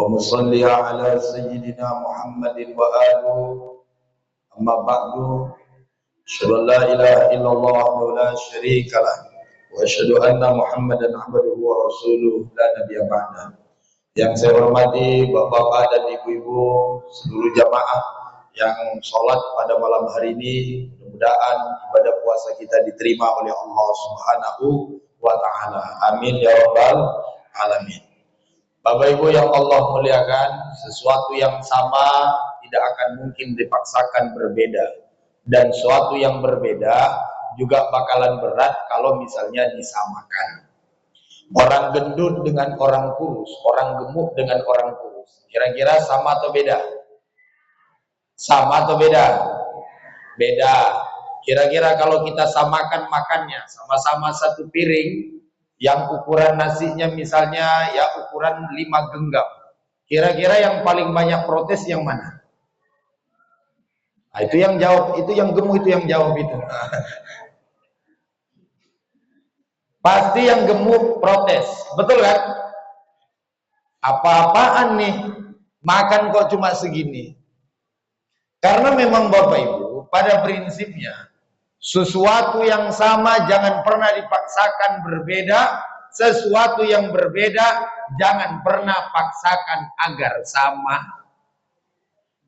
ومصلي على سيدنا محمد وآله أما بعد أشهد أن لا إله إلا الله ولا شريك له وأشهد أن محمدا عبده ورسوله لا نبي بعده. Yang saya hormati bapak-bapak dan ibu-ibu seluruh jamaah yang sholat pada malam hari ini, mudah-mudahan ibadah puasa kita diterima oleh Allah Subhanahu wa Ta'ala. Amin ya rabbal alamin. Bapak Ibu yang Allah muliakan, sesuatu yang sama tidak akan mungkin dipaksakan berbeda, dan sesuatu yang berbeda juga bakalan berat kalau misalnya disamakan. Orang gendut dengan orang kurus, orang gemuk dengan orang kurus, kira-kira sama atau beda? Sama atau beda? Beda. Kira-kira kalau kita samakan makannya, sama-sama satu piring, yang ukuran nasinya misalnya ya ukuran 5 genggam, kira-kira yang paling banyak protes yang mana? Nah, itu yang jawab, itu yang gemuk itu yang jawab itu. Pasti yang gemuk protes, betul kan? Apa-apaan nih, makan kok cuma segini. Karena memang Bapak Ibu, pada prinsipnya sesuatu yang sama jangan pernah dipaksakan berbeda, sesuatu yang berbeda jangan pernah paksakan agar sama.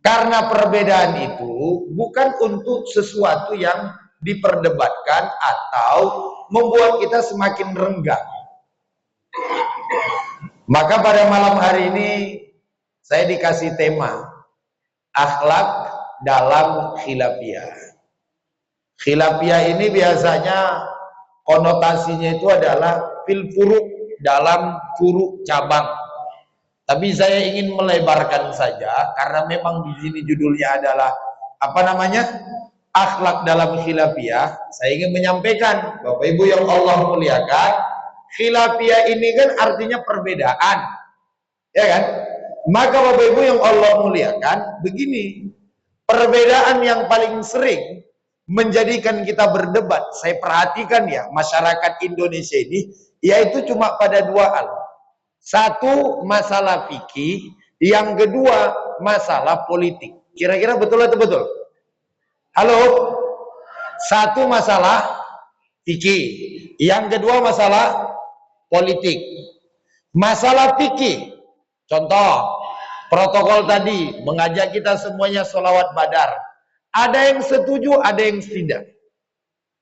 Karena perbedaan itu bukan untuk sesuatu yang diperdebatkan atau membuat kita semakin renggang. Maka pada malam hari ini saya dikasih tema akhlak dalam khilafiyah. Khilafiyah ini biasanya konotasinya itu adalah fil furu', dalam furu' cabang. Tapi saya ingin melebarkan saja karena memang di sini judulnya adalah apa namanya? Akhlak dalam khilafiyah. Saya ingin menyampaikan, Bapak Ibu yang Allah muliakan, khilafiyah ini kan artinya perbedaan. Ya kan? Maka Bapak Ibu yang Allah muliakan, begini, perbedaan yang paling sering menjadikan kita berdebat, saya perhatikan ya, masyarakat Indonesia ini, yaitu cuma pada dua hal. Satu, masalah fikih, yang kedua, masalah politik. Kira-kira betul atau betul? Halo? Satu masalah fikih, yang kedua masalah politik. Masalah fikih, contoh, protokol tadi mengajak kita semuanya sholawat badar. Ada yang setuju, ada yang tidak.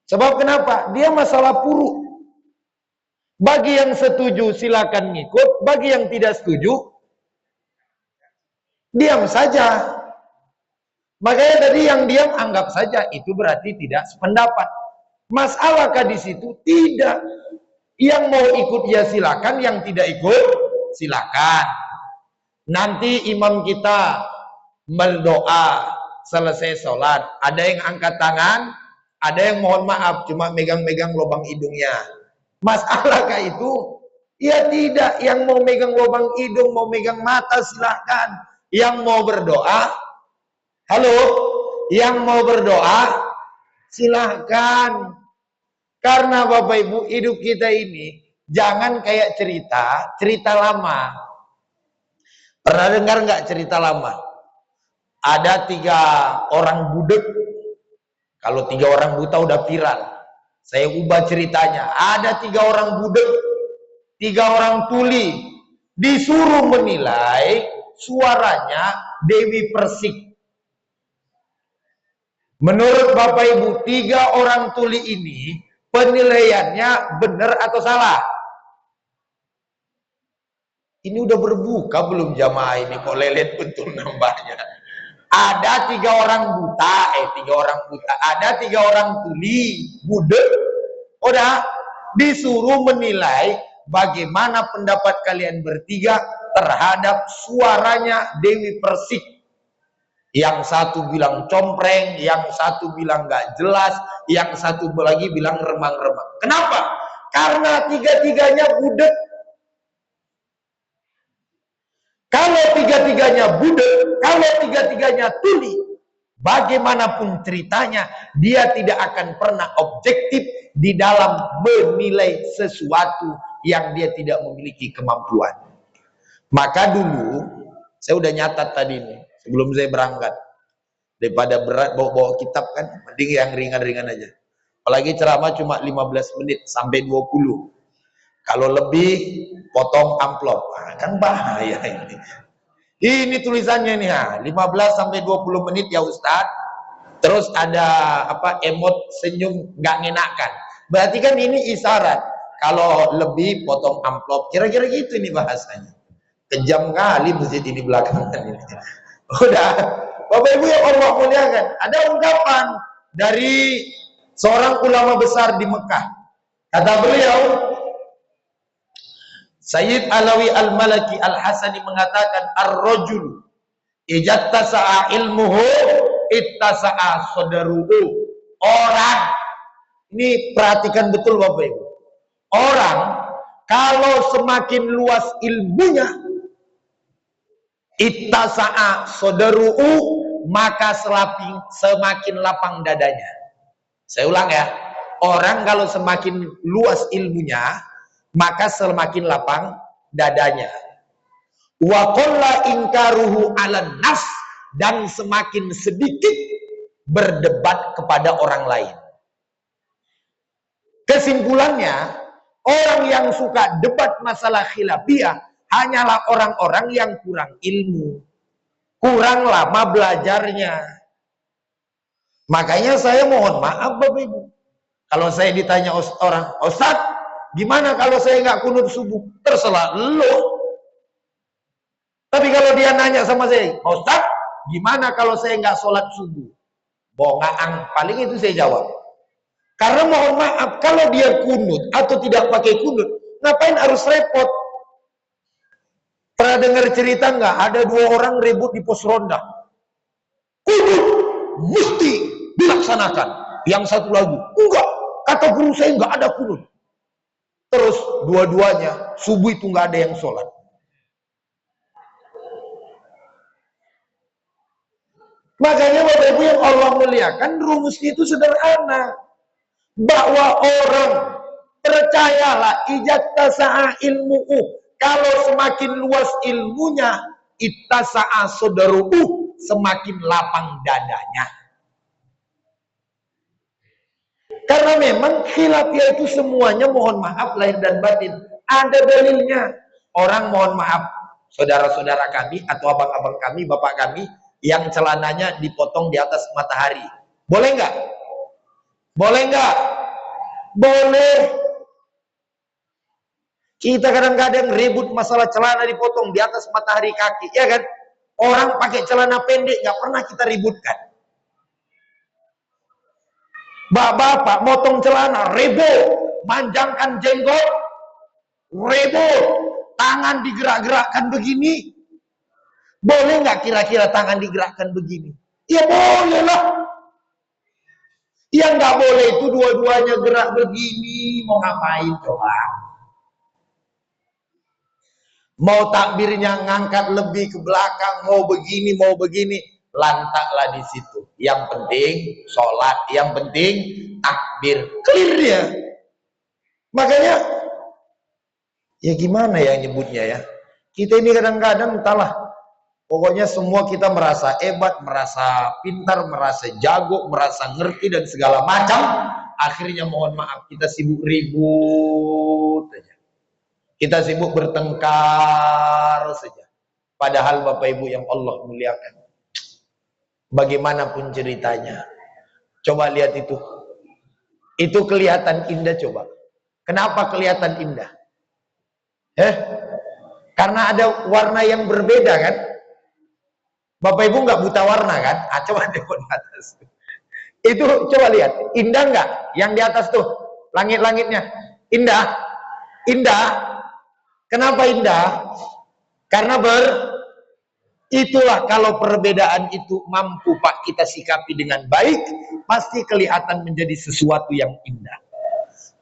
Sebab kenapa? Dia masalah puru. Bagi yang setuju silakan ngikut, bagi yang tidak setuju diam saja. Makanya tadi yang diam anggap saja, itu berarti tidak sependapat. Masalahkah di situ? Tidak. Yang mau ikut ya silakan, yang tidak ikut silakan. Nanti imam kita berdoa selesai sholat, ada yang angkat tangan, ada yang mohon maaf cuma megang-megang lubang hidungnya. Masalahkah itu? Ya tidak. Yang mau megang lubang hidung, mau megang mata silahkan. Yang mau berdoa, halo, yang mau berdoa silahkan. Karena Bapak Ibu, hidup kita ini jangan kayak cerita lama. Pernah dengar nggak cerita lama? Ada 3 orang budek. Kalau 3 orang buta udah viral. Saya ubah ceritanya. Ada 3 orang budek, 3 orang tuli, disuruh menilai suaranya Dewi Persik. Menurut Bapak Ibu, 3 orang tuli ini penilaiannya benar atau salah? Ini udah berbuka belum jamaah ini? Kok lelet betul nambahnya? Ada 3 orang buta, 3 orang buta. Ada 3 orang tuli, budek. Udah disuruh menilai bagaimana pendapat kalian bertiga terhadap suaranya Dewi Persik. Yang satu bilang compreng, yang satu bilang gak jelas, yang satu lagi bilang remang-remang. Kenapa? Karena 3-tiganya budek. Kalau 3-tiganya budek, kalau 3-tiganya tuli, bagaimanapun ceritanya, dia tidak akan pernah objektif di dalam menilai sesuatu yang dia tidak memiliki kemampuan. Maka dulu Saya udah nyatat tadi nih sebelum saya berangkat. Daripada berat bawa kitab kan, mending yang ringan-ringan aja. Apalagi ceramah cuma 15 menit sampai 20. Kalau lebih potong amplop. Nah, kan bahaya ini. Ini tulisannya nih, 15 sampai 20 menit ya Ustadz. Terus ada apa, emot senyum nggak ngenakan. Berarti kan ini isyarat. Kalau lebih potong amplop. Kira-kira gitu ini bahasanya. Kejam kali masjid ini belakangan ini. Udah, Bapak Ibu yang Allah muliakan, ada ungkapan dari seorang ulama besar di Mekah. Kata beliau, Sayyid Alawi Al-Malaki Al-Hasani mengatakan, ar-rajul ijattasa'a ilmuhu ittasa'a sadaruhu. Orang, ini perhatikan betul Bapak Ibu. Orang kalau semakin luas ilmunya, ittasa'a sadaruhu, maka semakin lapang dadanya. Saya ulang ya. Orang kalau semakin luas ilmunya, maka semakin lapang dadanya. Wa qalla inkaruhu 'alan nas, dan semakin sedikit berdebat kepada orang lain. Kesimpulannya, orang yang suka debat masalah khilafiyah hanyalah orang-orang yang kurang ilmu, kurang lama belajarnya. Makanya saya mohon maaf Bapak Ibu, kalau saya ditanya orang, Ustadz, gimana kalau saya nggak kunut subuh? Terserah lo. Tapi kalau dia nanya sama saya, Ustaz, gimana kalau saya nggak sholat subuh? Bongaan, paling itu saya jawab. Karena mohon maaf, kalau dia kunut atau tidak pakai kunut, ngapain harus repot? Pernah dengar cerita nggak? Ada 2 orang ribut di pos ronda. Kunut mesti dilaksanakan. Yang satu lagi, enggak. Kata guru saya nggak ada kunut. Terus dua-duanya subuh itu nggak ada yang sholat. Makanya Bapak Ibu yang Allah muliakan, rumusnya itu sederhana. Bahwa orang, percayalah, ijattasa'a ilmu'u, kalau semakin luas ilmunya, ittasa'a sodaru'u, semakin lapang dadanya. Karena memang khilafiyah itu semuanya, mohon maaf, lahir dan batin. Ada dalilnya. Orang, mohon maaf, saudara-saudara kami atau abang-abang kami, bapak kami, yang celananya dipotong di atas matahari, boleh nggak? Boleh nggak? Boleh. Kita kadang-kadang ribut masalah celana dipotong di atas matahari kaki, ya kan? Orang pakai celana pendek nggak pernah kita ributkan. Bapak-bapak motong celana, ribut. Manjangkan jenggot, ribut. Tangan digerak-gerakkan begini. Boleh nggak kira-kira tangan digerakkan begini? Ya boleh lah. Yang nggak boleh itu dua-duanya gerak begini. Mau ngapain coba? Mau takbirnya ngangkat lebih ke belakang, mau begini, lantaklah di situ. Yang penting sholat, yang penting takbir, clear ya. Makanya, ya gimana ya nyebutnya ya? Kita ini kadang-kadang entahlah. Pokoknya semua kita merasa hebat, merasa pintar, merasa jago, merasa ngerti dan segala macam. Akhirnya mohon maaf, kita sibuk ribut saja. Kita sibuk bertengkar saja. Padahal Bapak Ibu yang Allah muliakan, bagaimanapun ceritanya, coba lihat itu. Itu kelihatan indah coba. Kenapa kelihatan indah? Karena ada warna yang berbeda kan? Bapak Ibu nggak buta warna kan? Coba tengok di atas. Itu coba lihat, indah nggak? Yang di atas tuh, langit-langitnya, indah, indah. Kenapa indah? Karena itulah kalau perbedaan itu mampu Pak kita sikapi dengan baik, pasti kelihatan menjadi sesuatu yang indah.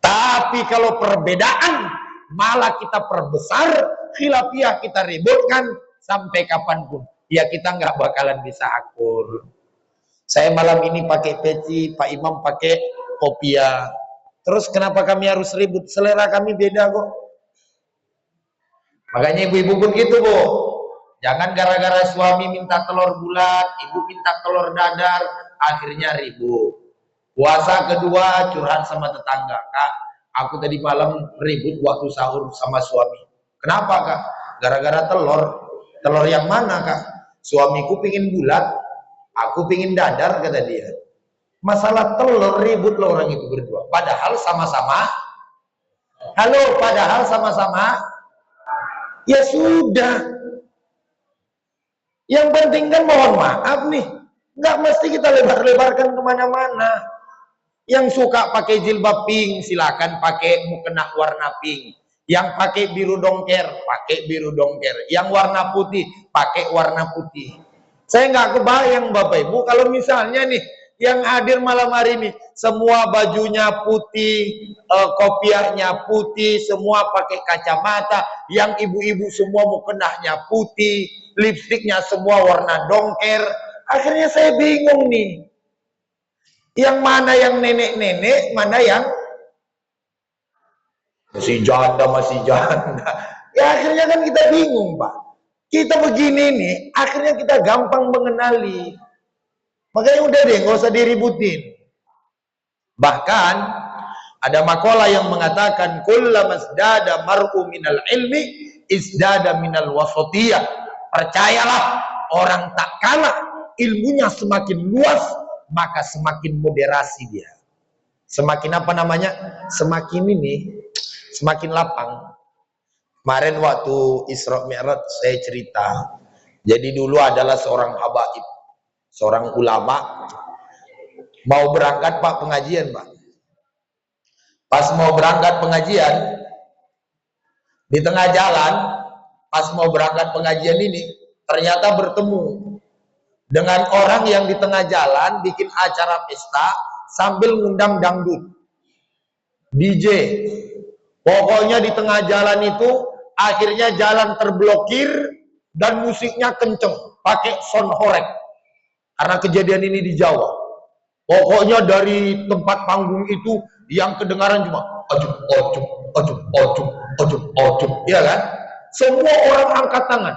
Tapi kalau perbedaan malah kita perbesar, khilafiyah kita ributkan sampai kapanpun, ya kita nggak bakalan bisa akur. Saya malam ini pakai peci, Pak Imam pakai kopiah. Terus kenapa kami harus ribut? Selera kami beda kok. Makanya ibu-ibu pun gitu Bu. Jangan gara-gara suami minta telur bulat, ibu minta telur dadar, akhirnya ribut. Puasa kedua curhat sama tetangga, Kak, aku tadi malam ribut waktu sahur sama suami. Kenapa, Kak? Gara-gara telur. Telur yang mana, Kak? Suamiku pingin bulat, aku pingin dadar, kata dia. Masalah telur ribut lo orang itu berdua. Padahal sama-sama, halo, padahal sama-sama, ya sudah. Yang penting kan mohon maaf nih, nggak mesti kita lebar-lebarkan kemana-mana. Yang suka pakai jilbab pink, silakan pakai mukena warna pink. Yang pakai biru dongker, pakai biru dongker. Yang warna putih, pakai warna putih. Saya nggak kebayang Bapak Ibu kalau misalnya nih yang hadir malam hari ini semua bajunya putih, kopiahnya putih, semua pakai kacamata, yang ibu-ibu semua mukenahnya putih, lipstiknya semua warna dongker. Akhirnya saya bingung nih. Yang mana yang nenek-nenek, mana yang masih janda. Ya akhirnya kan kita bingung, Pak. Kita begini nih, akhirnya kita gampang mengenali. Makanya udah deh, nggak usah diributin. Bahkan ada makalah yang mengatakan kullamasdada mar'u minal ilmi isdada minal wasatiyah. Percayalah, orang tak kalah ilmunya semakin luas, maka semakin moderasi dia. Semakin apa namanya? Semakin ini, semakin lapang. Kemarin waktu Isra Mi'raj saya cerita. Jadi dulu adalah seorang habaib, seorang ulama, mau berangkat Pak pengajian, Pak. Pas mau berangkat pengajian, di tengah jalan, pas mau berangkat pengajian ini, ternyata bertemu dengan orang yang di tengah jalan bikin acara pesta sambil ngundang dangdut, DJ. Pokoknya di tengah jalan itu akhirnya jalan terblokir dan musiknya kenceng, pakai sound horeg. Karena kejadian ini di Jawa. Pokoknya dari tempat panggung itu yang kedengaran cuma ojum, ojum, ojum, ojum, ojum, ojum, ya kan? Semua orang angkat tangan.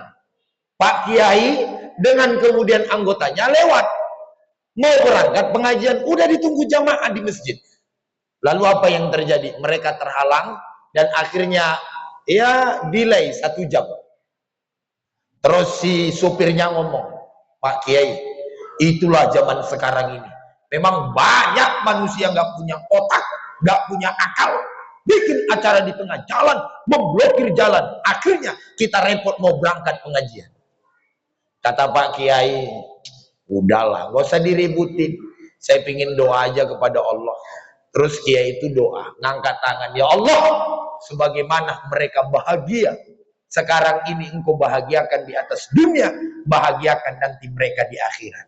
Pak Kiai dengan kemudian anggotanya lewat. Mau berangkat pengajian, udah ditunggu jamaah di masjid. Lalu apa yang terjadi? Mereka terhalang dan akhirnya ya delay 1 jam. Terus si supirnya ngomong, Pak Kiai, itulah zaman sekarang ini. Memang banyak manusia nggak punya otak, nggak punya akal, bikin acara di tengah jalan, memblokir jalan. Akhirnya kita repot mau berangkat pengajian. Kata Pak Kiai, udahlah, nggak usah diributin. Saya pingin doa aja kepada Allah. Terus Kiai itu doa, ngangkat tangan, ya Allah, sebagaimana mereka bahagia sekarang ini, engkau bahagiakan di atas dunia, bahagiakan nanti mereka di akhirat.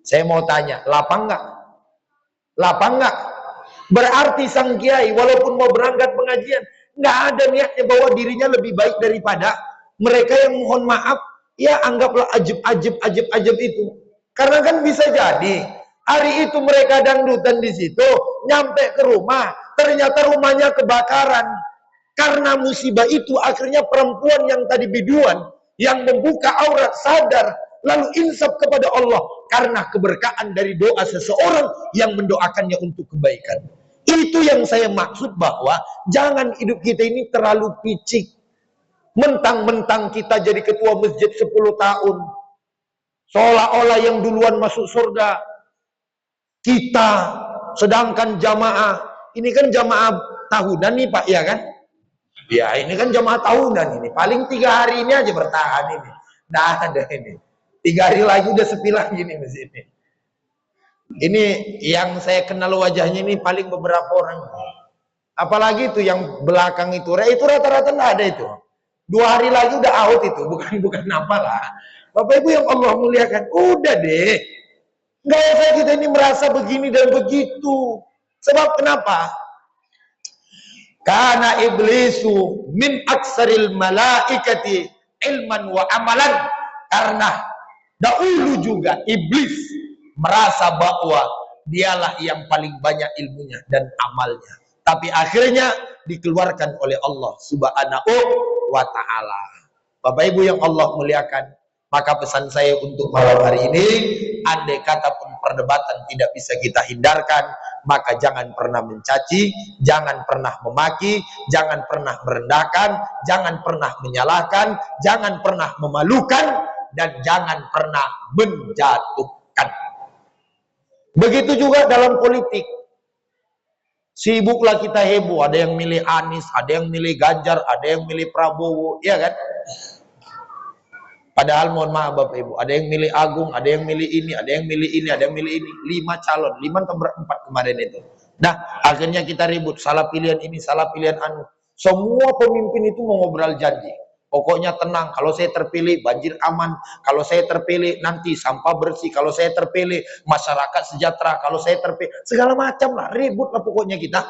Saya mau tanya, lapang nggak? Lapang nggak? Berarti sang Kiai walaupun mau berangkat pengajian, nggak ada niatnya bahwa dirinya lebih baik daripada mereka yang mohon maaf, ya anggaplah ajib itu. Karena kan bisa jadi hari itu mereka dangdutan di situ, nyampe ke rumah, ternyata rumahnya kebakaran. Karena musibah itu akhirnya perempuan yang tadi biduan, yang membuka aurat sadar, lalu insaf kepada Allah karena keberkahan dari doa seseorang yang mendoakannya untuk kebaikan. Itu yang saya maksud, bahwa jangan hidup kita ini terlalu picik. Mentang-mentang kita jadi ketua masjid 10 tahun, seolah-olah yang duluan masuk surga kita, sedangkan jamaah ini kan jamaah tahunan nih Pak, ya kan? Ya ini kan jamaah tahunan ini, paling 3 hari ini aja bertahan ini. Nah ada ini 3 hari lagi udah sepi lagi nih masjid ini. Ini yang saya kenal wajahnya ini paling beberapa orang. Apalagi itu yang belakang itu rata-rata nggak ada itu. 2 hari lagi udah out itu, bukan apalah. Bapak Ibu yang Allah muliakan, udah deh. Nggak usah kita ini merasa begini dan begitu. Sebab kenapa? Karena iblisu min aksaril malaikati ilman wa amalan. Karena dahulu juga iblis merasa bahwa dialah yang paling banyak ilmunya dan amalnya. Tapi akhirnya dikeluarkan oleh Allah Subhanahu wa ta'ala. Bapak Ibu yang Allah muliakan, maka pesan saya untuk malam hari ini, andai kata pun perdebatan tidak bisa kita hindarkan, maka jangan pernah mencaci, jangan pernah memaki, jangan pernah merendahkan, jangan pernah menyalahkan, jangan pernah memalukan, dan jangan pernah menjatuhkan. Begitu juga dalam politik. Sibuklah kita heboh, ada yang milih Anies, ada yang milih Ganjar, ada yang milih Prabowo, ya kan? Padahal mohon maaf Bapak Ibu, ada yang milih Agung, ada yang milih ini, ada yang milih ini, ada yang milih ini. 5 calon, 5 atau 4 kemarin itu. Nah, akhirnya kita ribut, salah pilihan ini, salah pilihan anu. Semua pemimpin itu mau ngobrol janji. Pokoknya tenang, kalau saya terpilih banjir aman, kalau saya terpilih nanti sampah bersih, kalau saya terpilih masyarakat sejahtera, kalau saya terpilih segala macam lah, ribut lah pokoknya kita.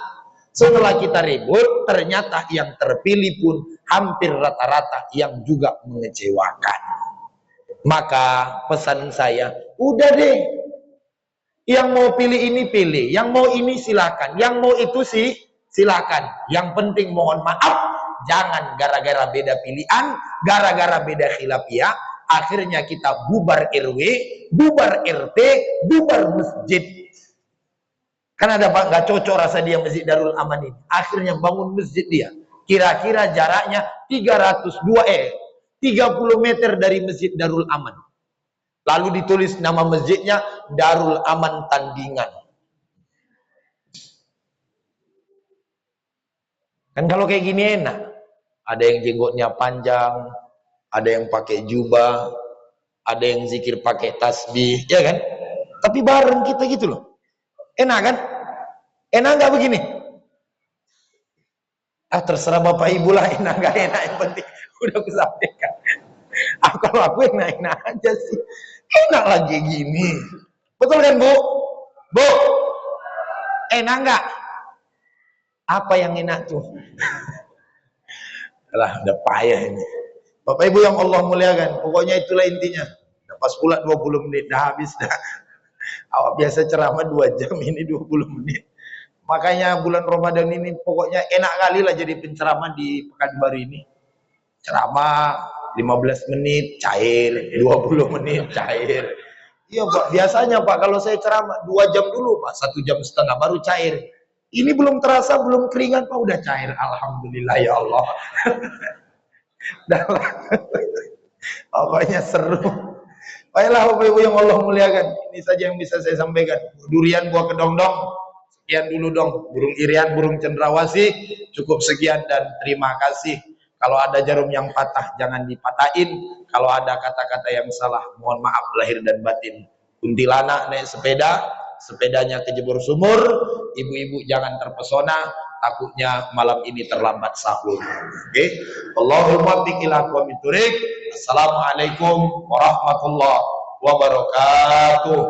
Setelah kita ribut, ternyata yang terpilih pun hampir rata-rata yang juga mengecewakan. Maka pesan saya, udah deh, yang mau pilih ini pilih, yang mau ini silakan, yang mau itu sih silakan. Yang penting mohon maaf, jangan gara-gara beda pilihan, gara-gara beda khilafiyah, akhirnya kita bubar RW, bubar RT, bubar masjid. Kan ada Pak, nggak cocok rasa dia Masjid Darul Aman ini. Akhirnya bangun masjid dia. Kira-kira jaraknya 30 meter dari Masjid Darul Aman. Lalu ditulis nama masjidnya Darul Aman Tandingan. Kan kalau kayak gini enak. Ada yang jenggotnya panjang, ada yang pakai jubah, ada yang zikir pakai tasbih, ya kan? Tapi bareng kita gitu loh. Enak kan? Enak nggak begini? Terserah Bapak Ibu lah, enak nggak enak, yang penting udah aku sampaikan. Kalau aku enak-enak aja sih. Enak lagi gini. Betul kan Bu? Bu, enak nggak? Apa yang enak tuh? Alah, udah payah ini. Bapak Ibu yang Allah muliakan, pokoknya itulah intinya. Pas pula 20 menit, dah habis dah. Awak biasa ceramah 2 jam, ini 20 menit. Makanya bulan Ramadan ini pokoknya enak kali lah jadi penceramah di Pekanbaru ini. Ceramah 15 menit cair, 20 menit cair. Iya Pak, biasanya Pak kalau saya ceramah 2 jam dulu Pak, 1,5 jam baru cair. Ini belum terasa, belum keringat Pak, udah cair. Alhamdulillah ya Allah. Pokoknya seru. Baiklah Bapak Ibu yang Allah muliakan, ini saja yang bisa saya sampaikan. Durian buah kedong-dong. Sekian dulu dong, burung irian, burung cendrawasih. Cukup sekian dan terima kasih. Kalau ada jarum yang patah, jangan dipatahin. Kalau ada kata-kata yang salah, mohon maaf lahir dan batin. Kuntilanak naik sepeda, sepedanya kejebur sumur. Ibu-ibu jangan terpesona, takutnya malam ini terlambat sahur. Oke, Allahumma biqila aqwamit thoriq. Assalamualaikum warahmatullahi wabarakatuh.